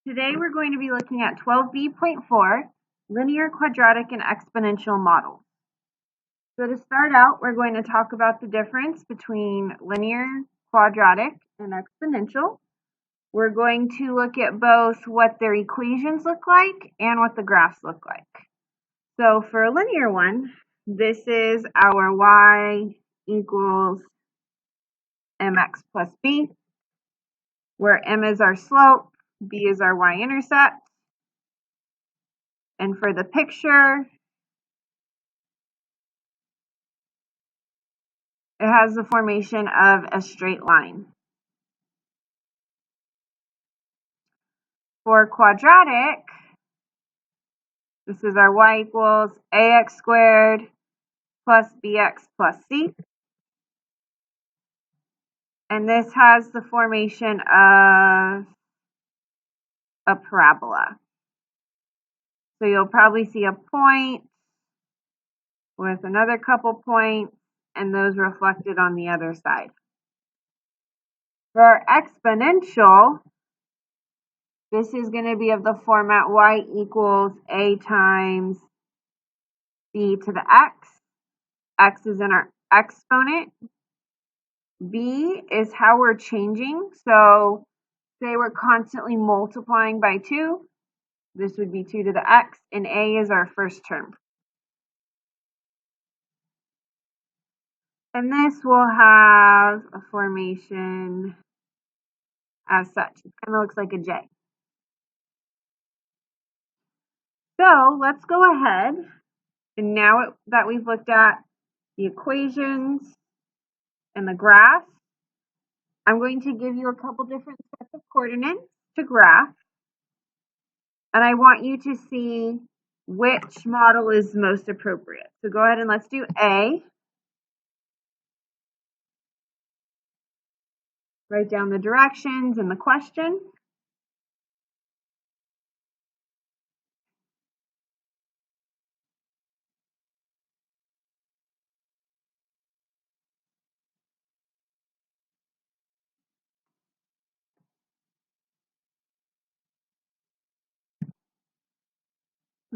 Today we're going to be looking at 12b.4, linear, quadratic, and exponential models. So to start out, we're going to talk about the difference between linear, quadratic, and exponential. We're going to look at both what their equations look like and what the graphs look like. So for a linear one, this is our y equals mx plus b, where m is our slope, b is our y-intercept. And for the picture, it has the formation of a straight line. For quadratic, this is our y equals ax squared plus bx plus c. And this has the formation of a parabola. So you'll probably see a point with another couple points, and those reflected on the other side. For exponential, this is going to be of the format y equals a times b to the x. X is in our exponent. B is how we're changing. So say we're constantly multiplying by 2. This would be 2 to the x, and a is our first term. And this will have a formation as such. It kind of looks like a J. So let's go ahead, and now that we've looked at the equations and the graphs, I'm going to give you a couple different sets of coordinates to graph, and I want you to see which model is most appropriate. So go ahead and let's do A. Write down the directions and the question.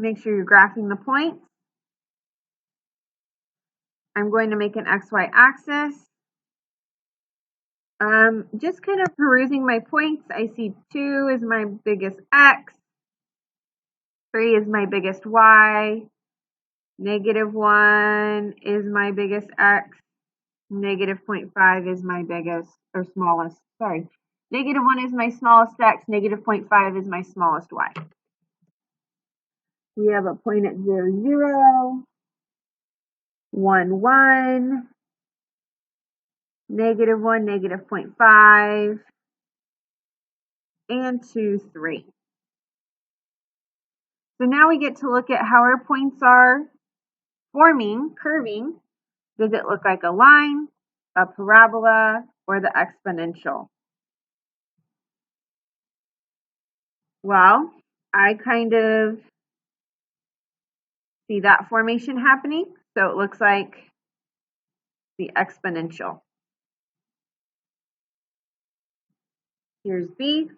Make sure you're graphing the points. I'm going to make an XY axis. Just kind of perusing my points. I see 2 is my biggest X, 3 is my biggest Y, -1 is my biggest X, -0.5 is my biggest or smallest. Sorry. -1 is my smallest X, -0.5 is my smallest Y. We have a point at 0, 0, 1, 1, -1, -0.5, and 2, 3. So now we get to look at how our points are forming, curving. Does it look like a line, a parabola, or the exponential? Well, I kind of see that formation happening, so it looks like the exponential. Here's B.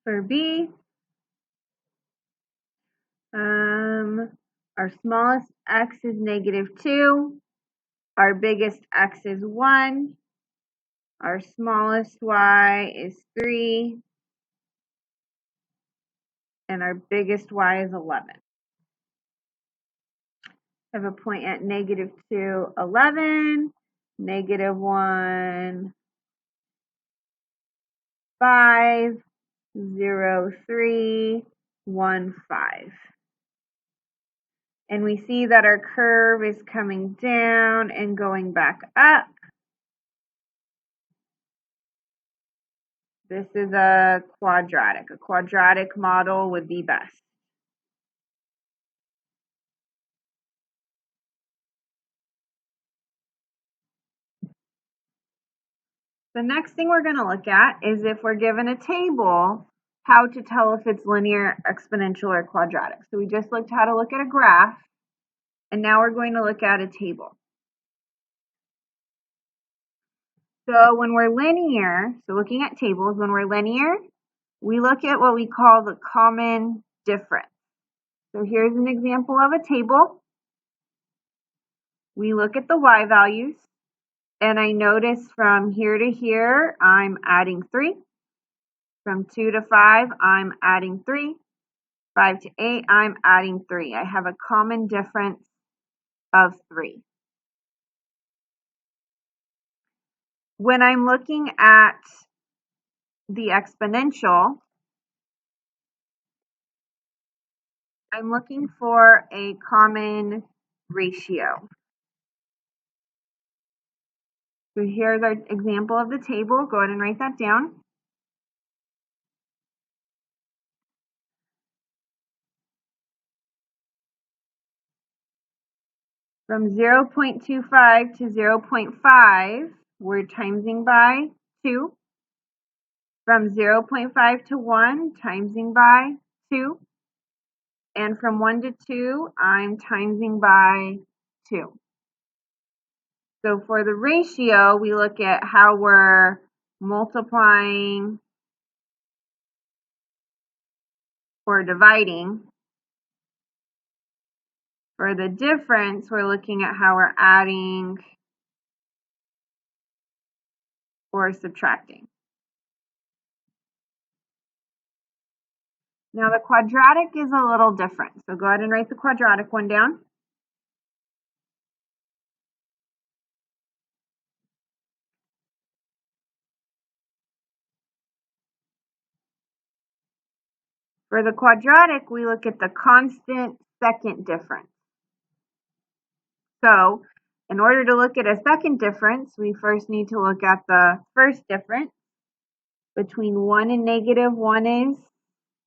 For B, our smallest x is -2. Our biggest x is 1. Our smallest y is 3. And our biggest y is 11. I have a point at -2, 11, -1, 5, 0, 3, 1, 5. And we see that our curve is coming down and going back up. This is a quadratic. A quadratic model would be best. The next thing we're going to look at is if we're given a table, how to tell if it's linear, exponential, or quadratic. So we just looked how to look at a graph, and now we're going to look at a table. So when we're linear, so looking at tables, when we're linear, we look at what we call the common difference. So here's an example of a table. We look at the y values, and I notice from here to here, I'm adding 3. From 2 to 5, I'm adding 3. 5 to 8, I'm adding 3. I have a common difference of 3. When I'm looking at the exponential, I'm looking for a common ratio. So here's our example of the table. Go ahead and write that down. From 0.25 to 0.5, we're timesing by 2. From 0.5 to 1, timesing by 2. And from 1 to 2, I'm timesing by 2. So for the ratio, we look at how we're multiplying or dividing. For the difference, we're looking at how we're adding or subtracting. Now the quadratic is a little different. So go ahead and write the quadratic one down. For the quadratic, we look at the constant second difference. So in order to look at a second difference, we first need to look at the first difference. Between 1 and negative 1 is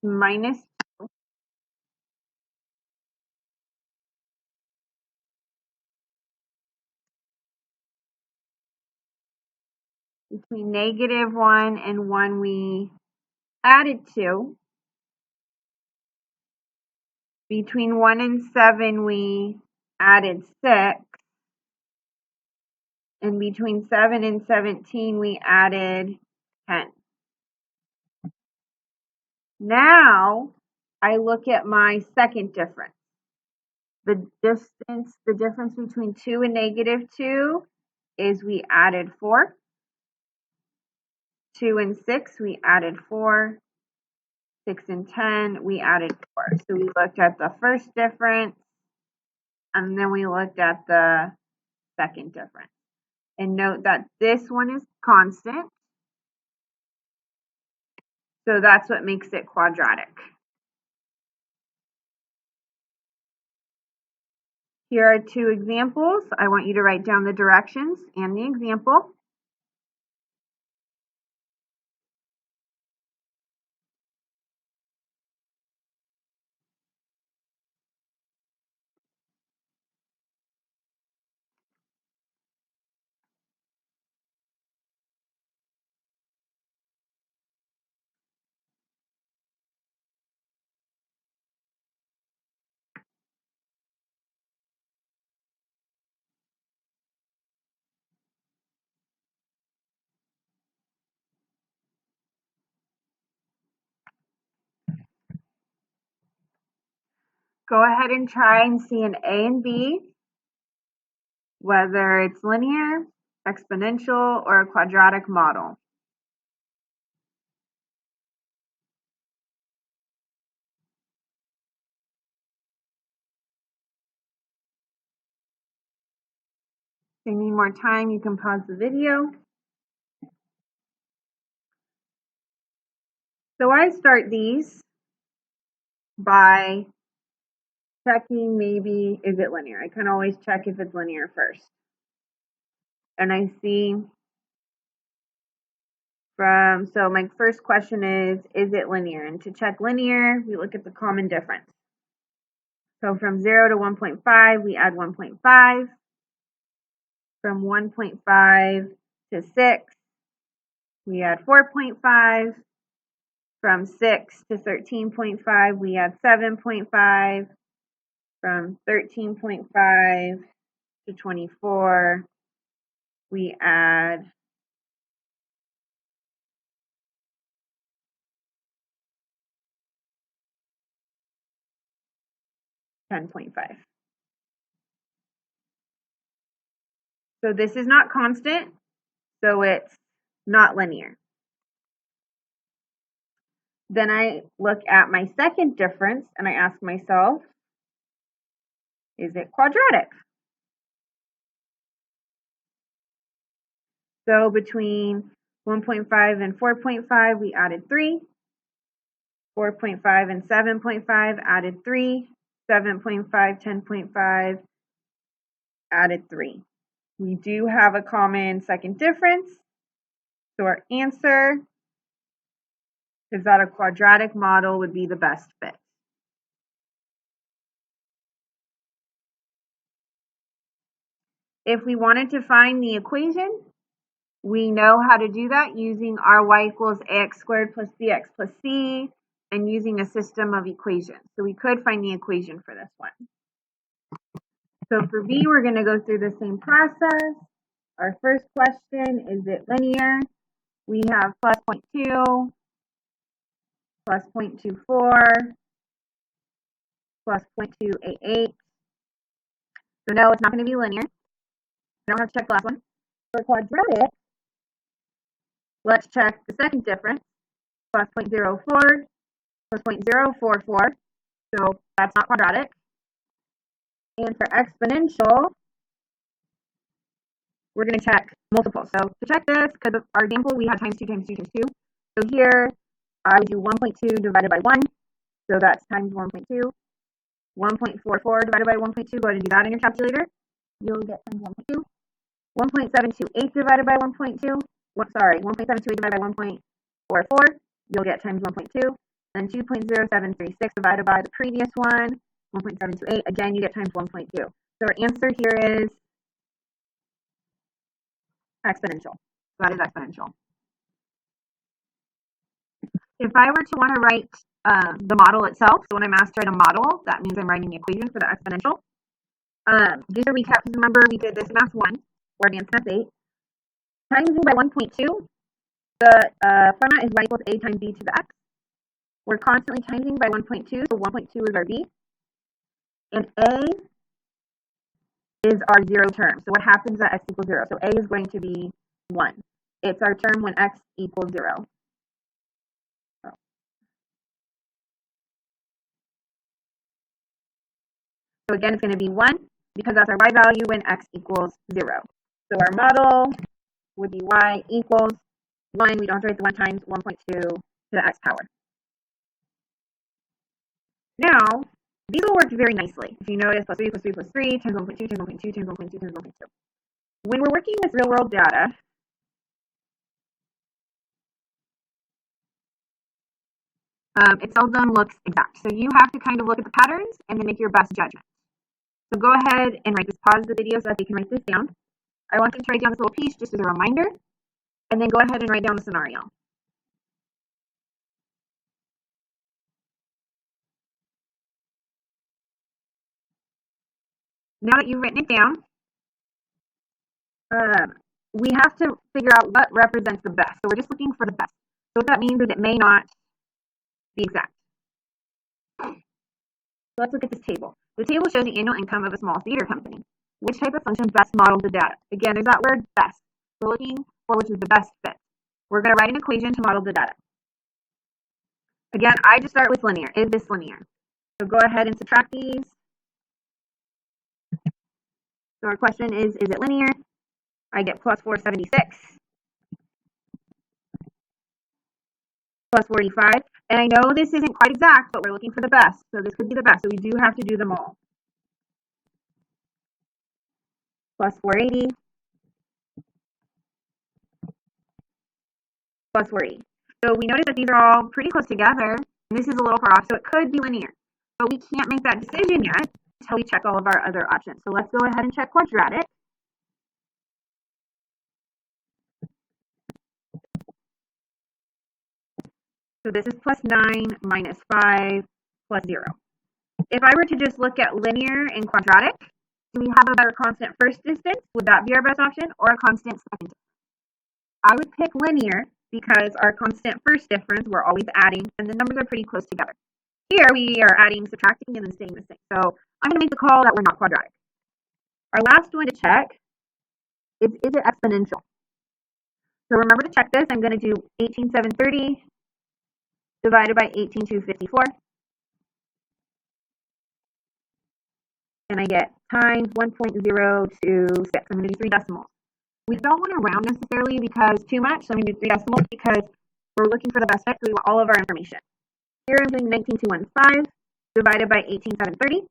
minus 2. Between negative 1 and 1, we added 2. Between 1 and 7, we added 6. And between 7 and 17, we added 10. Now, I look at my second difference. The difference between 2 and negative 2 is we added 4. 2 and 6, we added 4. 6 and 10, we added 4. So we looked at the first difference, and then we looked at the second difference. And note that this one is constant, so that's what makes it quadratic. Here are 2 examples. I want you to write down the directions and the example. Go ahead and try and see an A and B, whether it's linear, exponential, or a quadratic model. If you need more time, you can pause the video. So I start these by checking maybe, is it linear? I can always check if it's linear first. And I see So my first question is it linear? And to check linear, we look at the common difference. So from 0 to 1.5, we add 1.5. From 1.5 to 6, we add 4.5. From 6 to 13.5, we add 7.5. From 13.5 to 24, we add 10.5. So this is not constant, so it's not linear. Then I look at my second difference and I ask myself, is it quadratic? So between 1.5 and 4.5, we added 3. 4.5 and 7.5 added 3. 7.5, 10.5 added 3. We do have a common second difference. So our answer is that a quadratic model would be the best fit. If we wanted to find the equation, we know how to do that using our y equals ax squared plus bx plus c and using a system of equations. So we could find the equation for this one. So for b, we're going to go through the same process. Our first question, is it linear? We have plus 0.2, plus 0.24, plus 0.288. So no, it's not going to be linear. I don't have to check the last one. For quadratic, let's check the second difference, plus 0.04, plus 0.044. So that's not quadratic. And for exponential, we're going to check multiples. So to check this, because of our example, we had times 2 times 2 times 2. So here, I do 1.2 divided by 1. So that's times 1.2. 1.44 divided by 1.2. Go ahead and do that in your calculator. You'll get times 1.2. 1.728 divided by 1.2. 1.728 divided by 1.44. You'll get times 1.2. And 2.0736 divided by the previous one, 1.728. Again, you get times 1.2. So our answer here is exponential. That is exponential. If I were to want to write the model itself, so when I'm asked to write a model, that means I'm writing the equation for the exponential. Just to recap, because remember we did this in Math 1 or Advanced Math 8. Timesing by 1.2, the format is y equals a times b to the x. We're constantly timesing by 1.2, so 1.2 is our b. And a is our zero term. So what happens at x equals 0? So a is going to be 1. It's our term when x equals 0. So again, it's going to be 1 because that's our y value when x equals 0. So our model would be y equals 1. We don't have to write the 1 times 1.2 to the x power. Now, these will work very nicely. If you notice, plus 3 plus 3 plus 3 times 1.2 times 1.2 times 1.2 times 1.2. When we're working with real world data, it seldom looks exact. So you have to kind of look at the patterns and then make your best judgment. So go ahead and write this, pause the video so that you can write this down. I want you to write down this little piece just as a reminder, and then go ahead and write down the scenario. Now that you've written it down, we have to figure out what represents the best. So we're just looking for the best. So what that means is it may not be exact. So let's look at this table. The table shows the annual income of a small theater company. Which type of function best models the data? Again, there's that word best. We're looking for which is the best fit. We're going to write an equation to model the data. Again, I just start with linear. Is this linear? So go ahead and subtract these. So our question is it linear? I get plus 476, plus 45. And I know this isn't quite exact, but we're looking for the best. So this could be the best. So we do have to do them all. Plus 480, plus 4e. So we notice that these are all pretty close together, and this is a little far off, so it could be linear. But we can't make that decision yet until we check all of our other options. So let's go ahead and check quadratic. So this is plus 9 minus 5 plus 0. If I were to just look at linear and quadratic, do we have a better constant first distance? Would that be our best option, or a constant second? I would pick linear because our constant first difference, we're always adding, and the numbers are pretty close together. Here we are adding, subtracting, and then staying the same. So I'm going to make the call that we're not quadratic. Our last one to check is it exponential? So remember to check this. I'm going to do 18,730 divided by 18,254. And I get times 1.026. I'm going to do 3 decimals. We don't want to round necessarily because too much, so I'm going to do 3 decimals because we're looking for the best fit, so we want all of our information. Here I'm doing 19,215 divided by 18,730.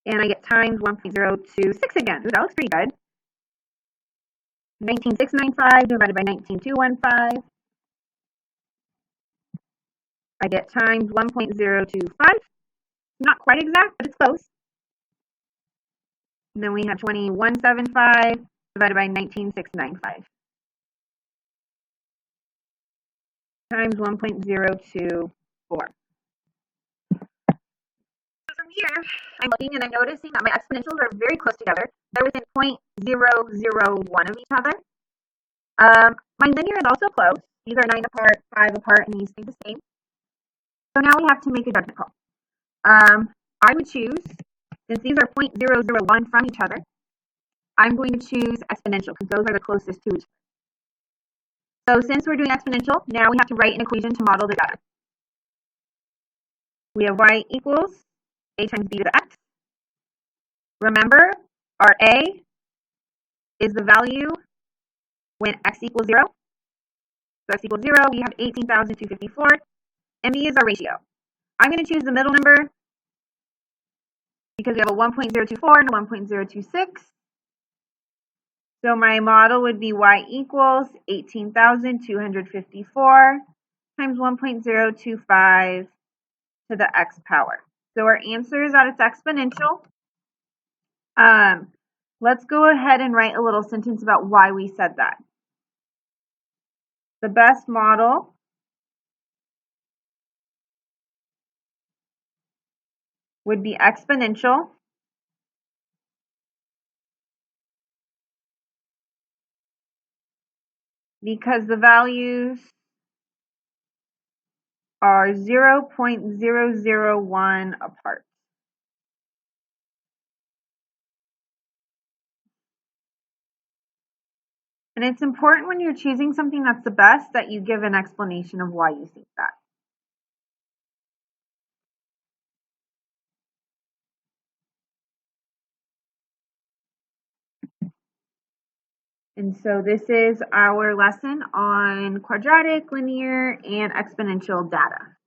And I get times 1.026 again. Ooh, that looks pretty good. 19,695 divided by 19,215. I get times 1.025. Not quite exact, but it's close. And then we have 2175 divided by 19,695 times 1.024. From here, I'm looking and I'm noticing that my exponentials are very close together. They're within 0.001 of each other. My linear is also close. These are 9 apart, 5 apart, and these stay the same. So now we have to make a judgment call. I would choose, since these are 0.001 from each other, I'm going to choose exponential because those are the closest to each other. So since we're doing exponential, now we have to write an equation to model the data. We have y equals a times b to the x. Remember, our a is the value when x equals 0. So x equals 0, we have 18,254, and b is our ratio. I'm going to choose the middle number because we have a 1.024 and a 1.026. So my model would be y equals 18,254 times 1.025 to the x power. So our answer is that it's exponential. Let's go ahead and write a little sentence about why we said that. The best model would be exponential because the values are 0.001 apart. And it's important when you're choosing something that's the best that you give an explanation of why you think that. And so this is our lesson on quadratic, linear, and exponential data.